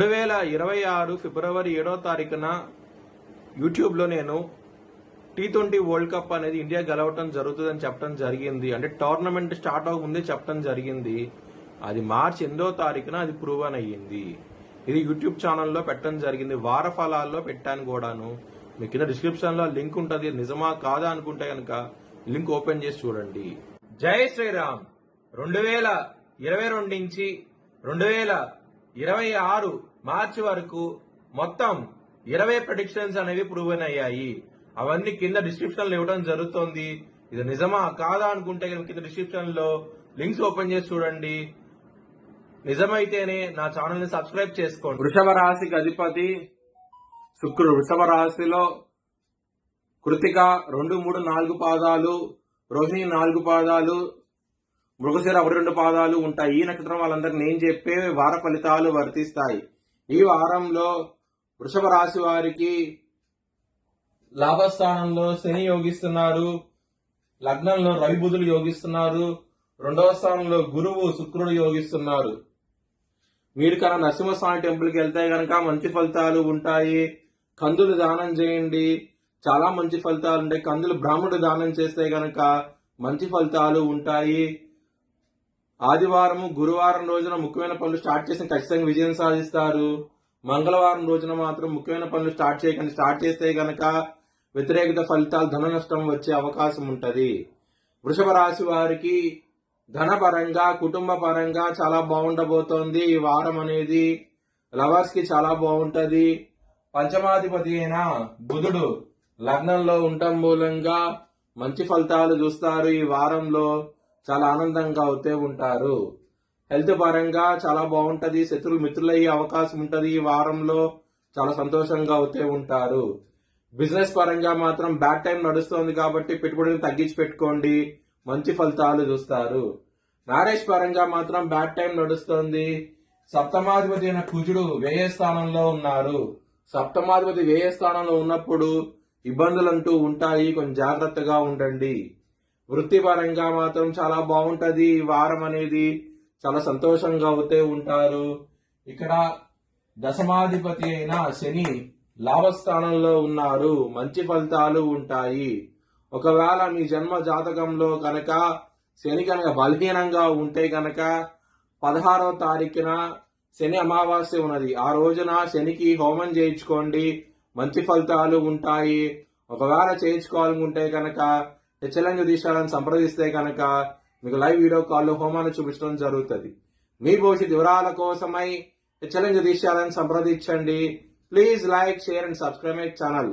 2026 ఫిబ్రవరి 7వ తారీఖున యూట్యూబ్లో నేను T20 వరల్డ్ కప్ అనేది ఇండియా గెలవటం జరుగుతుందని చెప్పడం జరిగింది. అంటే టోర్నమెంట్ స్టార్ట్ అవ్వకముందే చెప్పడం జరిగింది. అది మార్చి 8వ తారీఖున అది ప్రూవన్ అయ్యింది. ఇది యూట్యూబ్ ఛానల్లో పెట్టడం జరిగింది. వార ఫలాల్లో పెట్టాను కూడాను. మీ కింద డిస్క్రిప్షన్లో లింక్ ఉంటుంది. నిజమా కాదా అనుకుంటే కనుక లింక్ ఓపెన్ చేసి చూడండి. జై శ్రీరామ్. 2022 నుంచి 2026 మార్చి వరకు మొత్తం 20 ప్రెడిక్షన్స్ అనేవి ప్రూవెన్ అయ్యాయి. అవన్నీ కింద డిస్క్రిప్షన్ లో ఇవ్వడం జరుగుతోంది. ఇది నిజమా కాదా అనుకుంటే కింద డిస్క్రిప్షన్ లో లింక్స్ ఓపెన్ చేసి చూడండి. నిజమైతేనే నా ఛానల్ ని సబ్స్క్రైబ్ చేసుకోండి. వృషభ రాశికి అధిపతి శుక్రుడు. వృషభ రాశిలో కృతిక 2, 3, 4 పాదాలు, రోహిణి 4 పాదాలు, మృగశిర 1, 2 పాదాలు ఉంటాయి. ఈ నక్షత్రం వాళ్ళందరికీ నేను చెప్పే వార ఫలితాలు వర్తిస్తాయి. ఈ వారంలో వృషభ రాశి వారికి లాభస్థానంలో శని యోగిస్తున్నారు, లగ్నంలో రవి బుధులు యోగిస్తున్నారు, 2వ స్థానంలో గురువు శుక్రుడు యోగిస్తున్నారు. మీరు కన్నా నరసింహస్వామి టెంపుల్కి వెళ్తే గనక మంచి ఫలితాలు ఉంటాయి. కందులు దానం చేయండి, చాలా మంచి ఫలితాలు ఉంటాయి. కందులు బ్రాహ్మణుడు దానం చేస్తే గనక మంచి ఫలితాలు ఉంటాయి. ఆదివారం, గురువారం రోజున ముఖ్యమైన పనులు స్టార్ట్ చేసి ఖచ్చితంగా విజయం సాధిస్తారు. మంగళవారం రోజున మాత్రం ముఖ్యమైన పనులు స్టార్ట్ చేయకండి. స్టార్ట్ చేస్తే గనక వ్యతిరేకత ఫలితాలు, ధన నష్టం వచ్చే అవకాశం ఉంటది. వృషభ రాశి వారికి ధనపరంగా, కుటుంబ పరంగా చాలా బాగుండబోతోంది. ఈ వారం అనేది లవర్స్ కి చాలా బాగుంటది. పంచమాధిపతి అయిన బుధుడు లగ్నంలో ఉండటం మూలంగా మంచి ఫలితాలు చూస్తారు. ఈ వారంలో చాలా ఆనందంగా అవుతూ ఉంటారు. హెల్త్ పరంగా చాలా బాగుంటది. శత్రువులు మిత్రులయ్యే అవకాశం ఉంటది. ఈ వారంలో చాలా సంతోషంగా అవుతూ ఉంటారు. బిజినెస్ పరంగా మాత్రం బ్యాడ్ టైం నడుస్తోంది కాబట్టి పెట్టుబడులను తగ్గించి పెట్టుకోండి, మంచి ఫలితాలు చూస్తారు. మ్యారేజ్ పరంగా మాత్రం బ్యాడ్ టైం నడుస్తోంది. సప్తమాధిపతి అయిన కుజుడు వ్యయ స్థానంలో ఉన్నారు. సప్తమాధిపతి వ్యయ స్థానంలో ఉన్నప్పుడు ఇబ్బందులంటూ ఉంటాయి, కొంచెం జాగ్రత్తగా ఉండండి. వృత్తిపరంగా మాత్రం చాలా బాగుంటది. ఈ వారం అనేది చాలా సంతోషంగా అవుతూ ఉంటారు. ఇక్కడ దశమాధిపతి అయిన శని లాభస్థానంలో ఉన్నారు, మంచి ఫలితాలు ఉంటాయి. ఒకవేళ మీ జన్మ జాతకంలో కనుక శని కనుక బలహీనంగా ఉంటే కనుక 16వ తారీఖున శని అమావాస్య ఉన్నది. ఆ రోజున శనికి హోమం చేయించుకోండి, మంచి ఫలితాలు ఉంటాయి. ఒకవేళ చేయించుకోవాలనుకుంటే కనుక హెచ్చలంగ దీశాలను సంప్రదిస్తే కనుక మీకు లైవ్ వీడియో కాల్లో హోమాన్ని చూపించడం జరుగుతుంది. మీ భవిష్యత్ వివరాల కోసమై హెచ్చలంగ దీశాలను సంప్రదించండి. Please like, share and subscribe my channel.